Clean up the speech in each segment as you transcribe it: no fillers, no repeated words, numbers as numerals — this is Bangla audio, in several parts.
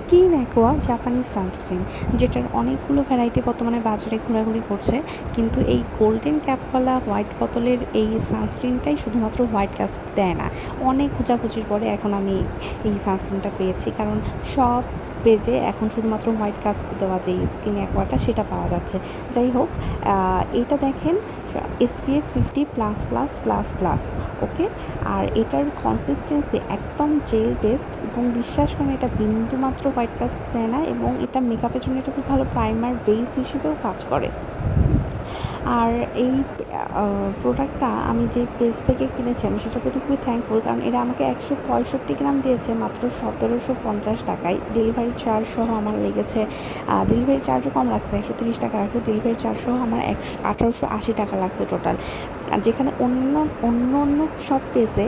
স্কিন অ্যাকোয়া জাপানিজ সানস্ক্রিন, যেটার অনেকগুলো ভ্যারাইটি বর্তমানে বাজারে ঘোরাঘুরি করছে, কিন্তু এই গোল্ডেন ক্যাপওয়ালা হোয়াইট বোতলের এই সানস্ক্রিনটাই শুধুমাত্র হোয়াইট কাস্ট দেয় না। অনেক খোঁজাখুঁজির পরে এখন আমি এই সানস্ক্রিনটা পেয়েছি, কারণ সব পেজে এখন শুধুমাত্র হোয়াইট কাস্ট দেওয়া যে স্কিন অ্যাকোয়াটা সেটা পাওয়া যাচ্ছে। যাই হোক, এটা দেখেন SPF 50++++, ওকে। আর এটার কনসিস্টেন্সি একদম জেল বেসড, এবং বিশ্বাস করেন এটা বিন্দুমাত্র হোয়াইট কাস্ট দেয় না, এবং এটা মেকআপের জন্য এটা খুব ভালো প্রাইমার বেস হিসেবেও কাজ করে। আর এই প্রোডাক্টটা আমি যে পেজ থেকে কিনেছি আমি সেটার প্রতি খুবই থ্যাঙ্কফুল, কারণ এরা আমাকে 165 গ্রাম দিয়েছে মাত্র 1750 টাকায়। ডেলিভারি চার্জ সহ আমার লেগেছে, ডেলিভারি চার্জও কম লাগছে, 130 টাকা লাগছে। ডেলিভারি চার্জ সহ আমার 1880 টাকা লাগছে টোটাল। যেখানে অন্য সব পেজে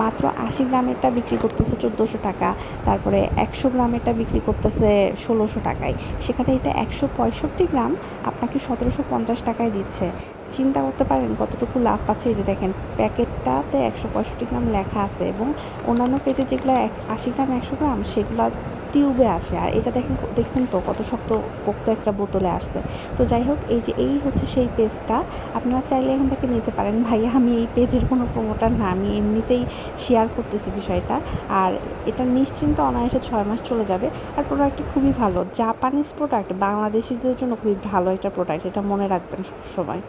মাত্র 80 গ্রামেরটা বিক্রি করতেছে 1400 টাকা, তারপরে 100 গ্রামেরটা বিক্রি করতেছে 1600 টাকায়, সেখানে এটা 165 গ্রাম আপনাকে 1750 টাকায় দিচ্ছে। চিন্তা করতে পারেন কতটুকু লাভ পাচ্ছে। এই যে দেখেন, প্যাকেটটাতে 165 গ্রাম লেখা আছে, এবং অন্যান্য পেজে যেগুলো 80 গ্রাম 100 গ্রাম সেগুলো টিউবে আসে, আর এটা দেখছেন তো কত শক্ত পোক্ত একটা বোতলে আসছে। তো যাই হোক, এই হচ্ছে সেই পেজটা, আপনারা চাইলে এখান থেকে নিতে পারেন। ভাইয়া, আমি এই পেজের কোনো প্রমোটার না, আমি এমনিতেই শেয়ার করতেছি বিষয়টা। আর এটা নিশ্চিন্ত অনায়াসে 6 মাস চলে যাবে। আর প্রোডাক্টটি খুবই ভালো, জাপানিজ প্রোডাক্ট বাংলাদেশিদের জন্য খুবই ভালো একটা প্রোডাক্ট, এটা মনে রাখবেন সবসময়।